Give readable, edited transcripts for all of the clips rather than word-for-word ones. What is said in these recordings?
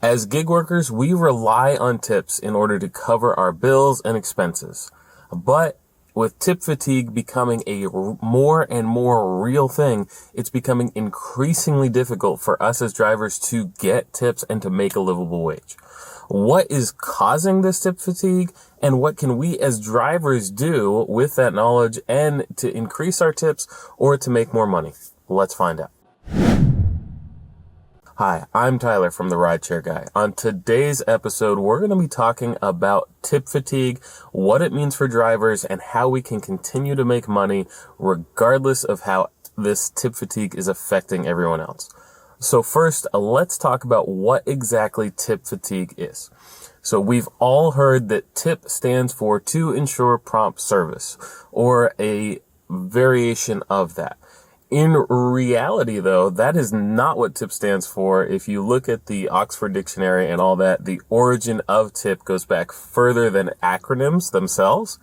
As gig workers, we rely on tips in order to cover our bills and expenses. But with tip fatigue becoming a more and more real thing, it's becoming increasingly difficult for us as drivers to get tips and to make a livable wage. What is causing this tip fatigue, and what can we as drivers do with that knowledge and to increase our tips or to make more money? Let's find out. Hi, I'm Tyler from the RideShare Guy. On today's episode, we're going to be talking about tip fatigue, what it means for drivers, and how we can continue to make money regardless of how this tip fatigue is affecting everyone else. So first, let's talk about what exactly tip fatigue is. So we've all heard that TIP stands for to ensure prompt service, or a variation of that. In reality, though, that is not what TIP stands for. If you look at the Oxford Dictionary and all that, the origin of TIP goes back further than acronyms themselves,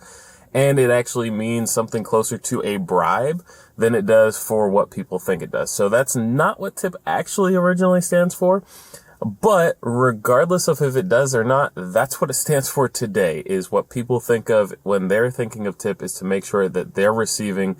and it actually means something closer to a bribe than it does for what people think it does. So that's not what TIP actually originally stands for. But regardless of if it does or not, that's what it stands for today, is what people think of when they're thinking of tip, is to make sure that they're receiving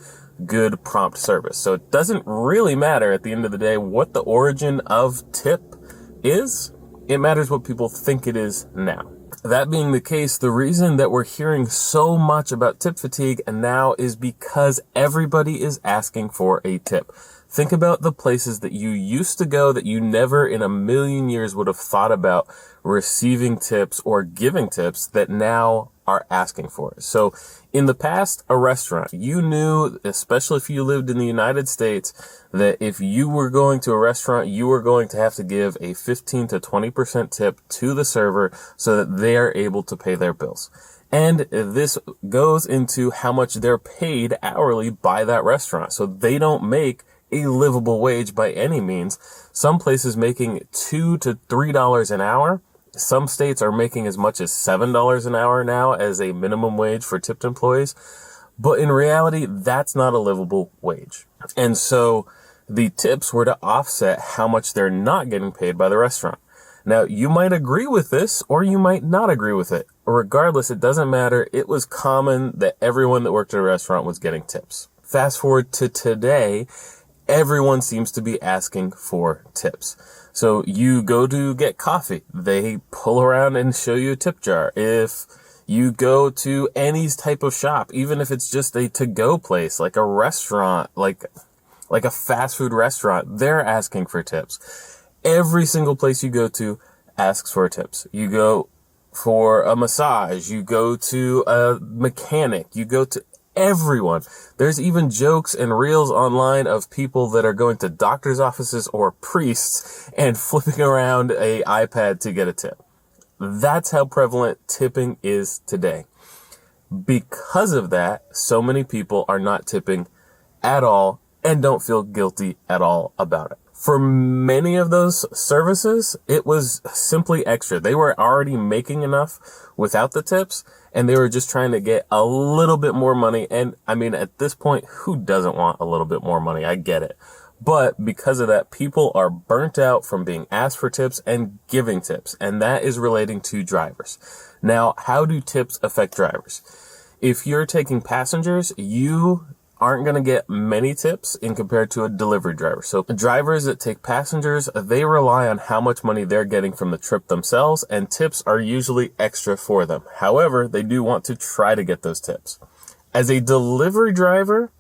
good prompt service. So it doesn't really matter at the end of the day what the origin of tip is. It matters what people think it is now. That being the case, the reason that we're hearing so much about tip fatigue now is because everybody is asking for a tip. Think about the places that you used to go that you never in a million years would have thought about receiving tips or giving tips that now are asking for it. So in the past, a restaurant, you knew, especially if you lived in the United States, that if you were going to a restaurant, you were going to have to give a 15 to 20% tip to the server so that they are able to pay their bills. And this goes into how much they're paid hourly by that restaurant. So they don't make a livable wage by any means. Some places making $2 to $3 an hour. Some states are making as much as $7 an hour now as a minimum wage for tipped employees. But in reality, that's not a livable wage. And so the tips were to offset how much they're not getting paid by the restaurant. Now, you might agree with this or you might not agree with it. Regardless, it doesn't matter. It was common that everyone that worked at a restaurant was getting tips. Fast forward to today, everyone seems to be asking for tips. So you go to get coffee, they pull around and show you a tip jar. If you go to any type of shop, even if it's just a to-go place, like a restaurant, like a fast food restaurant, they're asking for tips. Every single place you go to asks for tips. You go for a massage, you go to a mechanic, you go to everyone. There's even jokes and reels online of people that are going to doctor's offices or priests and flipping around a iPad to get a tip. That's how prevalent tipping is today. Because of that, so many people are not tipping at all and don't feel guilty at all about it. For many of those services, it was simply extra. They were already making enough without the tips, and they were just trying to get a little bit more money. And I mean, at this point, who doesn't want a little bit more money? I get it. But because of that, people are burnt out from being asked for tips and giving tips, and that is relating to drivers. Now, how do tips affect drivers? If you're taking passengers, you aren't going to get many tips in compared to a delivery driver. So drivers that take passengers, they rely on how much money they're getting from the trip themselves, and tips are usually extra for them. However, they do want to try to get those tips. As a delivery driver,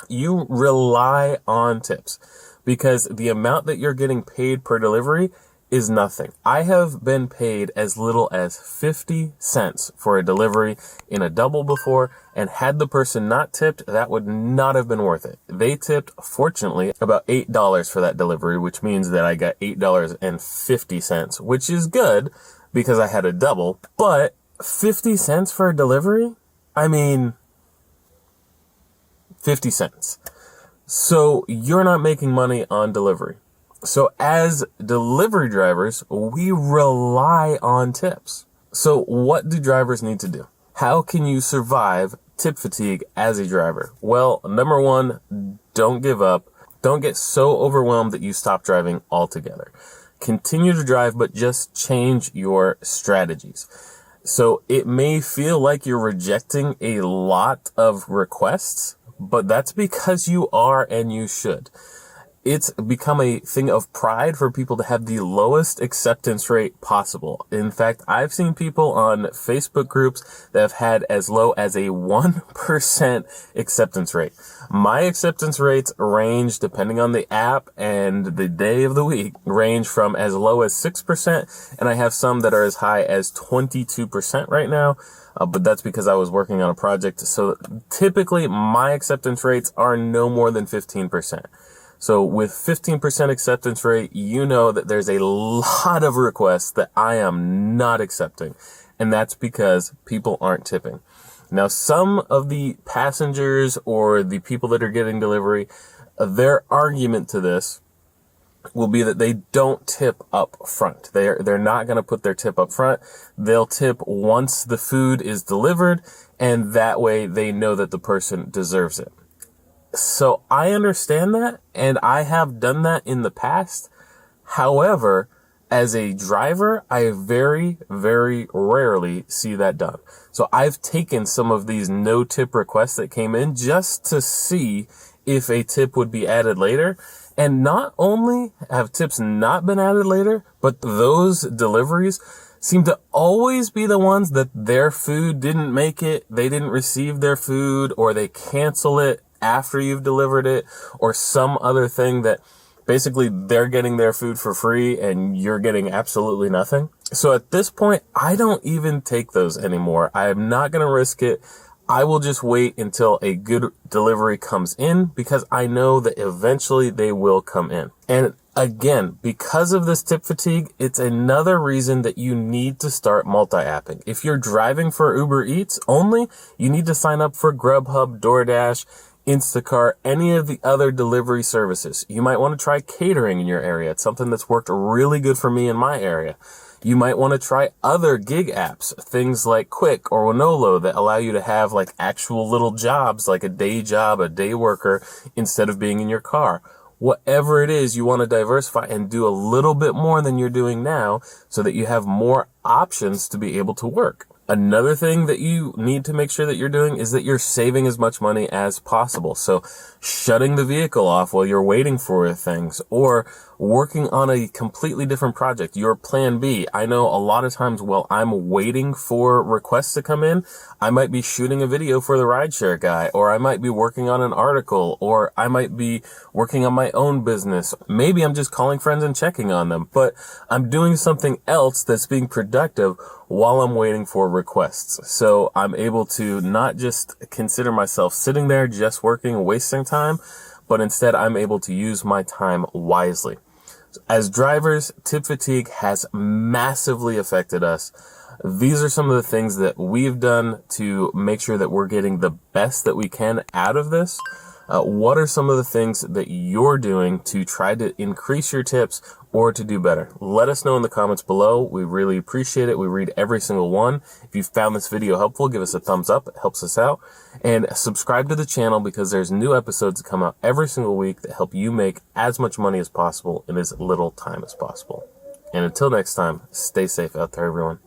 you rely on tips because the amount that you're getting paid per delivery is nothing. I have been paid as little as 50 cents for a delivery in a double before, and had the person not tipped, that would not have been worth it. They tipped, fortunately, about $8 for that delivery, which means that I got $8.50, which is good because I had a double. But 50 cents for a delivery? I mean, 50 cents. So you're not making money on delivery. So as delivery drivers, we rely on tips. So what do drivers need to do? How can you survive tip fatigue as a driver? Well, number one, don't give up. Don't get so overwhelmed that you stop driving altogether. continue to drive, but just change your strategies. So it may feel like you're rejecting a lot of requests, but that's because you are and you should. It's become a thing of pride for people to have the lowest acceptance rate possible. In fact, I've seen people on Facebook groups that have had as low as a 1% acceptance rate. My acceptance rates range, depending on the app and the day of the week, range from as low as 6%, and I have some that are as high as 22% right now. But that's because I was working on a project. So typically my acceptance rates are no more than 15%. So with 15% acceptance rate, you know that there's a lot of requests that I am not accepting. And that's because people aren't tipping. Now, some of the passengers or the people that are getting delivery, their argument to this will be that they don't tip up front. They're not going to put their tip up front. They'll tip once the food is delivered, and that way they know that the person deserves it. So I understand that, and I have done that in the past. However, as a driver, I very, very rarely see that done. So I've taken some of these no tip requests that came in just to see if a tip would be added later. And not only have tips not been added later, but those deliveries seem to always be the ones that their food didn't make it, they didn't receive their food, or they cancel it after you've delivered it, or some other thing that basically they're getting their food for free and you're getting absolutely nothing. So at this point, I don't even take those anymore. I am not going to risk it. I will just wait until a good delivery comes in, because I know that eventually they will come in. And again, because of this tip fatigue, it's another reason that you need to start multi-apping. If you're driving for Uber Eats only, you need to sign up for Grubhub, Doordash, Instacart, any of the other delivery services. You might want to try catering in your area. It's something that's worked really good for me in my area. You might want to try other gig apps, things like Quick or Wonolo, that allow you to have like actual little jobs, like a day job, a day worker, instead of being in your car. Whatever it is, you want to diversify and do a little bit more than you're doing now so that you have more options to be able to work. Another thing that you need to make sure that you're doing is that you're saving as much money as possible. So shutting the vehicle off while you're waiting for things, or working on a completely different project, your plan B. I know a lot of times while I'm waiting for requests to come in, I might be shooting a video for the RideShare Guy, or I might be working on an article, or I might be working on my own business. Maybe I'm just calling friends and checking on them, but I'm doing something else that's being productive while I'm waiting for requests. So I'm able to not just consider myself sitting there just working, wasting time, but instead I'm able to use my time wisely. As drivers, tip fatigue has massively affected us. These are some of the things that we've done to make sure that we're getting the best that we can out of this. What are some of the things that you're doing to try to increase your tips or to do better? Let us know in the comments below. We really appreciate it. We read every single one. If you found this video helpful, give us a thumbs up. It helps us out. And subscribe to the channel, because there's new episodes that come out every single week that help you make as much money as possible in as little time as possible. And until next time, stay safe out there, everyone.